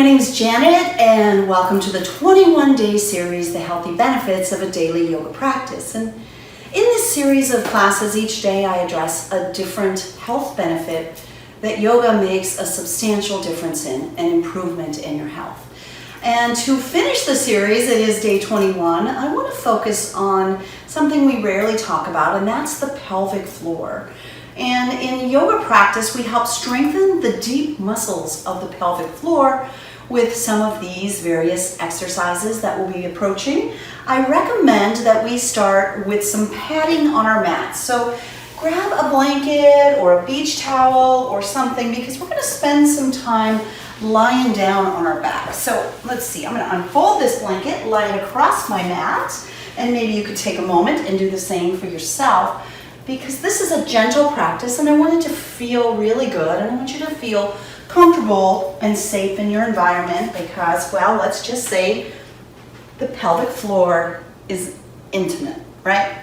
my name is Janet and welcome to the 21-day series, The Healthy Benefits of a Daily Yoga Practice. And in this series of classes, each day I address a different health benefit that yoga makes a substantial difference in, an improvement in your health. And to finish the series, it is day 21, I want to focus on something we rarely talk about, and that's the pelvic floor. And in yoga practice, we help strengthen the deep muscles of the pelvic floor with some of these various exercises that we'll be approaching. I recommend that we start with some padding on our mat. So grab a blanket or a beach towel or something, because we're going to spend some time lying down on our back. So let's see, I'm going to unfold this blanket, lie it across my mat, and maybe you could take a moment and do the same for yourself, because this is a gentle practice and I want it to feel really good, and I want you to feel comfortable and safe in your environment because, well, let's just say the pelvic floor is intimate, right?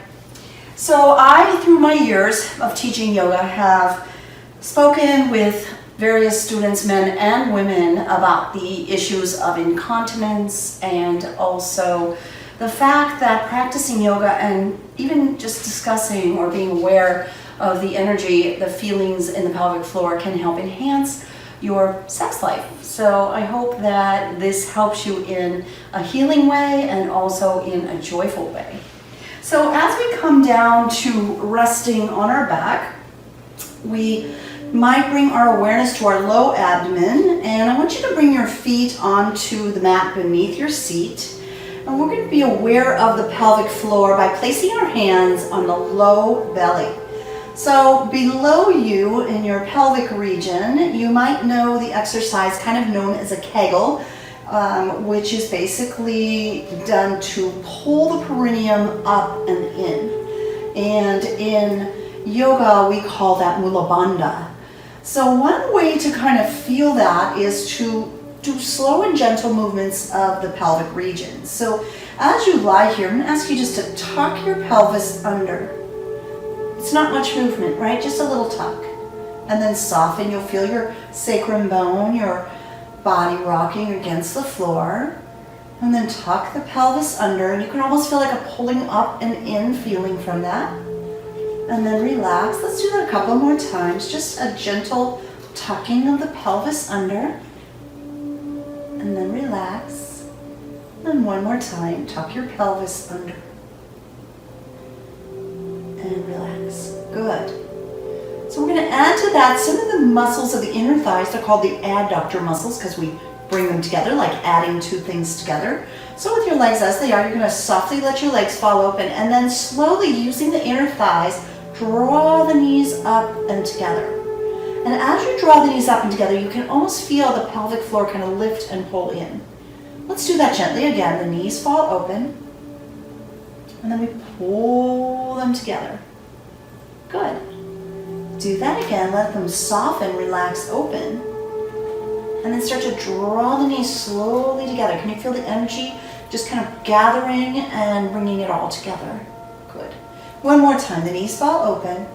So I, through my years of teaching yoga, have spoken with various students, men and women, about the issues of incontinence and also the fact that practicing yoga and even just discussing or being aware of the energy, the feelings in the pelvic floor can help enhance your sex life. So I hope that this helps you in a healing way and also in a joyful way. So as we come down to resting on our back, we might bring our awareness to our low abdomen, and I want you to bring your feet onto the mat beneath your seat. And we're going to be aware of the pelvic floor by placing our hands on the low belly. So below you in your pelvic region, you might know the exercise kind of known as a Kegel, which is basically done to pull the perineum up and in. And in yoga, we call that Mula Bandha. So one way to kind of feel that is to do slow and gentle movements of the pelvic region. So as you lie here, I'm going to ask you just to tuck your pelvis under. It's not much movement, right? Just a little tuck. And then soften. You'll feel your sacrum bone, your body rocking against the floor. And then tuck the pelvis under. And you can almost feel like a pulling up and in feeling from that. And then relax. Let's do that a couple more times. Just a gentle tucking of the pelvis under. And then relax. And one more time, tuck your pelvis under. And relax. Good. So we're going to add to that some of the muscles of the inner thighs. They're called the adductor muscles because we bring them together, like adding two things together. So with your legs as they are, you're going to softly let your legs fall open, and then slowly, using the inner thighs, draw the knees up and together. And as you draw the knees up and together, you can almost feel the pelvic floor kind of lift and pull in. Let's do that gently again. The knees fall open. And then we pull them together. Good. Do that again. Let them soften, relax, open. And then start to draw the knees slowly together. Can you feel the energy just kind of gathering and bringing it all together? Good. One more time. The knees fall open.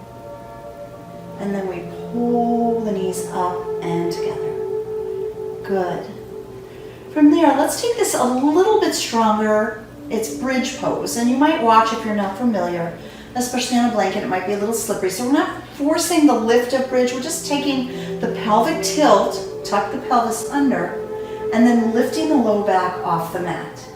And then we pull the knees up and together. Good. From there, let's take this a little bit stronger. It's bridge pose, and you might watch if you're not familiar, especially on a blanket. It might be a little slippery. So we're not forcing the lift of bridge. We're just taking the pelvic tilt, tuck the pelvis under, and then lifting the low back off the mat.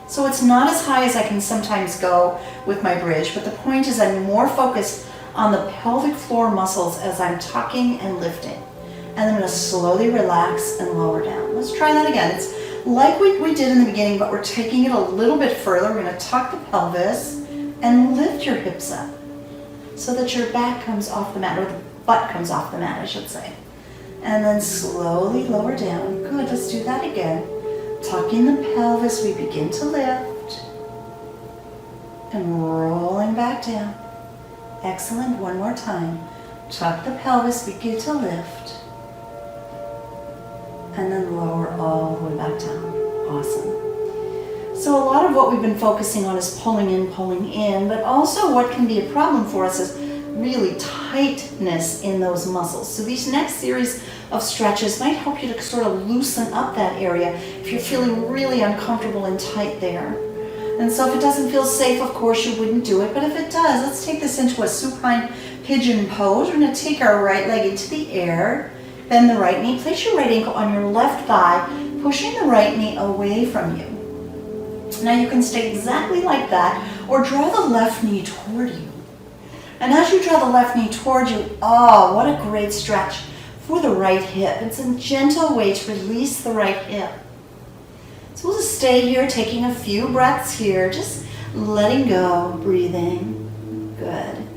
So it's not as high as I can sometimes go with my bridge, but the point is I'm more focused on the pelvic floor muscles as I'm tucking and lifting. And then I'm going to slowly relax and lower down. Let's try that again. It's like we did in the beginning, but we're taking it a little bit further. We're going to tuck the pelvis and lift your hips up so that your back comes off the mat, or the butt comes off the mat, I should say. And then slowly lower down. Good, let's do that again. Tucking the pelvis, we begin to lift and rolling back down. Excellent. One more time. Tuck the pelvis, begin to lift, and then lower all the way back down. Awesome. So a lot of what we've been focusing on is pulling in, but also what can be a problem for us is really tightness in those muscles. So these next series of stretches might help you to sort of loosen up that area if you're feeling really uncomfortable and tight there. And so if it doesn't feel safe, of course, you wouldn't do it. But if it does, let's take this into a supine pigeon pose. We're going to take our right leg into the air, bend the right knee, place your right ankle on your left thigh, pushing the right knee away from you. Now you can stay exactly like that, or draw the left knee toward you. And as you draw the left knee toward you, oh, what a great stretch for the right hip. It's a gentle way to release the right hip. So we'll just stay here, taking a few breaths here, just letting go, breathing. Good.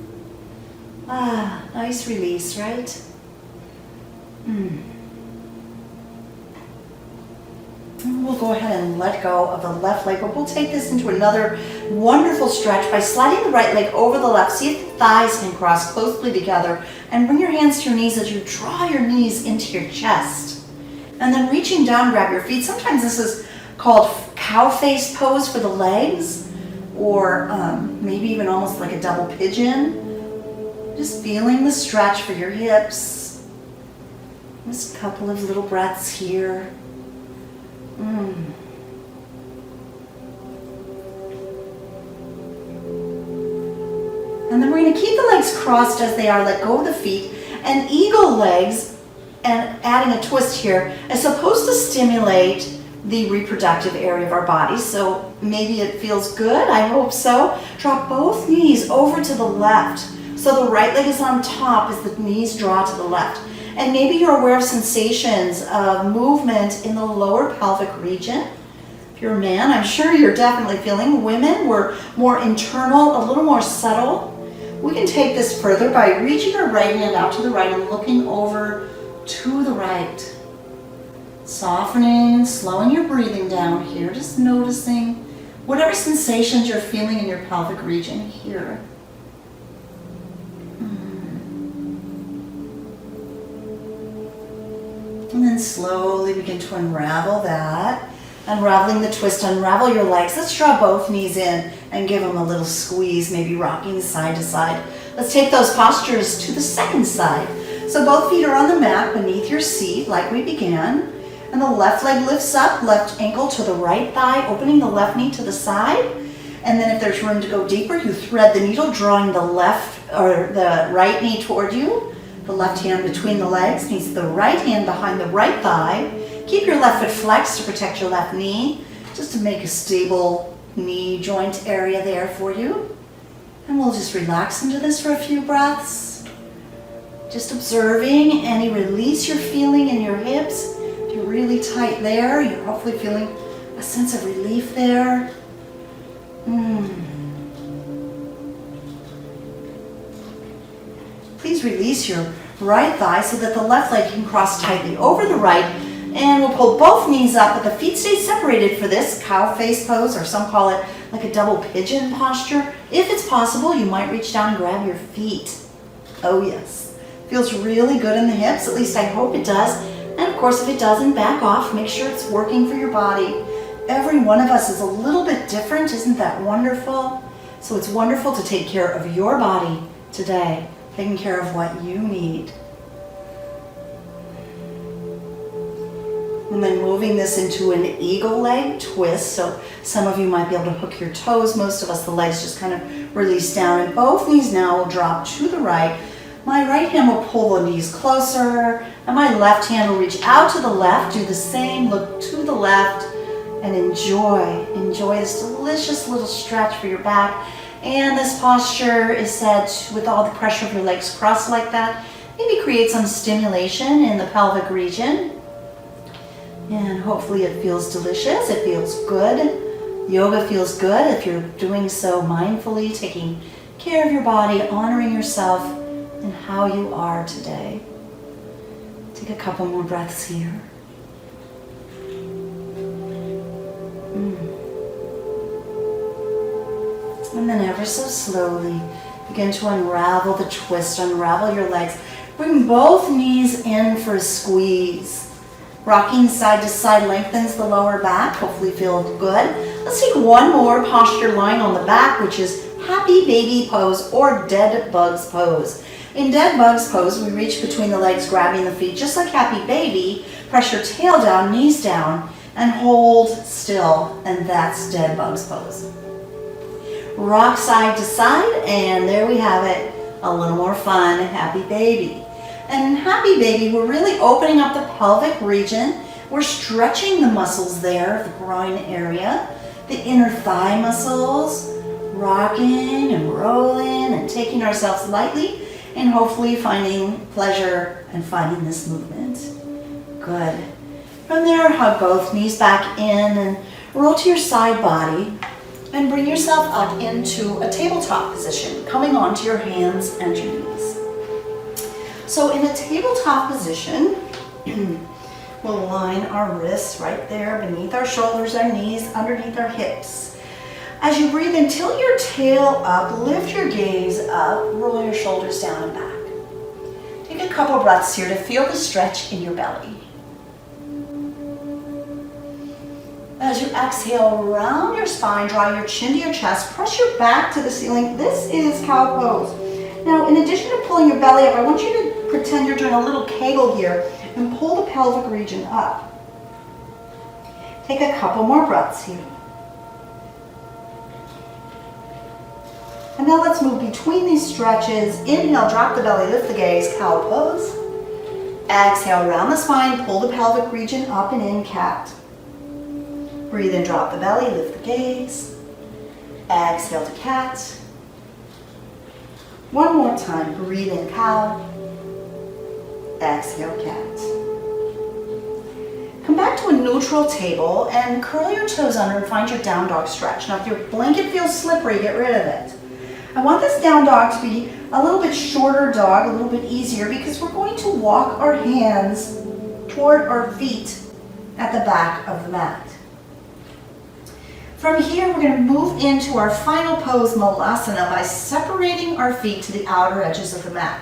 Ah, nice release, right? And we'll go ahead and let go of the left leg, but we'll take this into another wonderful stretch by sliding the right leg over the left. See if the thighs can cross closely together, and bring your hands to your knees as you draw your knees into your chest. And then reaching down, grab your feet. Sometimes this is called cow face pose for the legs, or maybe even almost like a double pigeon. Just feeling the stretch for your hips. Just a couple of little breaths here. And then we're going to keep the legs crossed as they are. Let go of the feet. And eagle legs, and adding a twist here, is supposed to stimulate the reproductive area of our body. So maybe it feels good. I hope so. Drop both knees over to the left. So the right leg is on top as the knees draw to the left. And maybe you're aware of sensations of movement in the lower pelvic region. If you're a man, I'm sure you're definitely feeling. Women, we're more internal, a little more subtle. We can take this further by reaching our right hand out to the right and looking over to the right. Softening, slowing your breathing down here, just noticing whatever sensations you're feeling in your pelvic region here. And then slowly begin to unravel that. Unraveling the twist, unravel your legs. Let's draw both knees in and give them a little squeeze, maybe rocking side to side. Let's take those postures to the second side. So both feet are on the mat beneath your seat like we began. And the left leg lifts up, left ankle to the right thigh, opening the left knee to the side. And then if there's room to go deeper, you thread the needle, drawing the left or the right knee toward you. The left hand between the legs meets the right hand behind the right thigh. Keep your left foot flexed to protect your left knee, just to make a stable knee joint area there for you. And we'll just relax into this for a few breaths. Just observing any release you're feeling in your hips. If you're really tight there, you're hopefully feeling a sense of relief there. Please release your right thigh so that the left leg can cross tightly over the right. And we'll pull both knees up, but the feet stay separated for this cow face pose, or some call it like a double pigeon posture. If it's possible, you might reach down and grab your feet. Oh yes. Feels really good in the hips, at least I hope it does. And of course, if it doesn't, back off. Make sure it's working for your body. Every one of us is a little bit different. Isn't that wonderful? So it's wonderful to take care of your body today, taking care of what you need. And then moving this into an eagle leg twist. So some of you might be able to hook your toes. Most of us, the legs just kind of release down. And both knees now will drop to the right. My right hand will pull the knees closer. And my left hand will reach out to the left. Do the same. Look to the left. And enjoy this delicious little stretch for your back. And this posture is set with all the pressure of your legs crossed like that. Maybe create some stimulation in the pelvic region. And hopefully it feels delicious, it feels good. Yoga feels good if you're doing so mindfully, taking care of your body, honoring yourself and how you are today. Take a couple more breaths here. And then ever so slowly, begin to unravel the twist, unravel your legs. Bring both knees in for a squeeze. Rocking side to side lengthens the lower back, hopefully feel good. Let's take one more posture lying on the back, which is happy baby pose or dead bugs pose. In dead bug's pose, we reach between the legs, grabbing the feet, just like happy baby. Press your tail down, knees down, and hold still, and that's dead bug's pose. Rock side to side, and there we have it. A little more fun, happy baby. And in happy baby, we're really opening up the pelvic region. We're stretching the muscles there, the groin area, the inner thigh muscles, rocking and rolling and taking ourselves lightly and hopefully finding pleasure and finding this movement. Good. From there, hug both knees back in and roll to your side body and bring yourself up into a tabletop position, coming onto your hands and your knees. So in a tabletop position, we'll line our wrists right there beneath our shoulders, our knees, underneath our hips. As you breathe in, tilt your tail up, lift your gaze up, roll your shoulders down and back. Take a couple breaths here to feel the stretch in your belly. As you exhale, round your spine, draw your chin to your chest, press your back to the ceiling. This is cow pose. Now, in addition to pulling your belly up, I want you to pretend you're doing a little kegel here and pull the pelvic region up. Take a couple more breaths here. And now let's move between these stretches. Inhale, drop the belly, lift the gaze, cow pose. Exhale, round the spine, pull the pelvic region up and in, cat. Breathe in, drop the belly, lift the gaze. Exhale to cat. One more time, breathe in, cow. Exhale, cat. Come back to a neutral table and curl your toes under and find your down dog stretch. Now if your blanket feels slippery, get rid of it. I want this down dog to be a little bit shorter dog, a little bit easier, because we're going to walk our hands toward our feet at the back of the mat. From here, we're going to move into our final pose, Malasana, by separating our feet to the outer edges of the mat.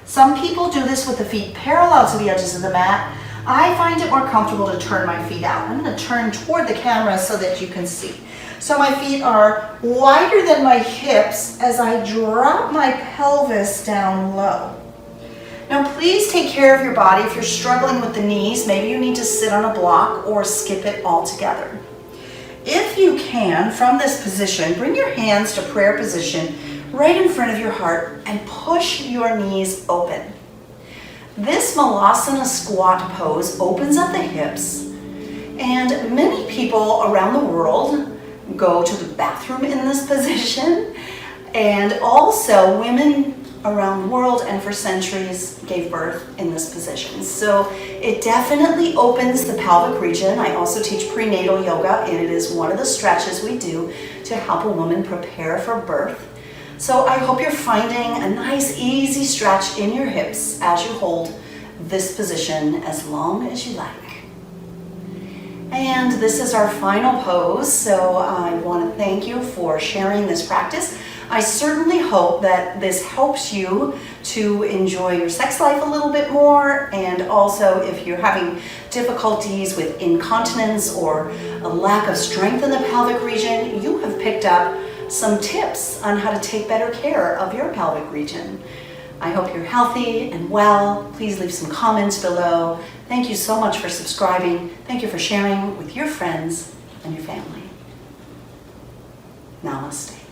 Some people do this with the feet parallel to the edges of the mat. I find it more comfortable to turn my feet out. I'm going to turn toward the camera so that you can see. So my feet are wider than my hips as I drop my pelvis down low. Now please take care of your body. If you're struggling with the knees, maybe you need to sit on a block or skip it altogether. If you can, from this position, bring your hands to prayer position right in front of your heart and push your knees open. This Malasana squat pose opens up the hips, and many people around the world go to the bathroom in this position, and also women around the world and for centuries gave birth in this position. So it definitely opens the pelvic region. I also teach prenatal yoga, and it is one of the stretches we do to help a woman prepare for birth. So I hope you're finding a nice easy stretch in your hips as you hold this position as long as you like. And this is our final pose, so I want to thank you for sharing this practice. I certainly hope that this helps you to enjoy your sex life a little bit more, and also if you're having difficulties with incontinence or a lack of strength in the pelvic region, you have picked up some tips on how to take better care of your pelvic region. I hope you're healthy and well. Please leave some comments below. Thank you so much for subscribing. Thank you for sharing with your friends and your family. Namaste.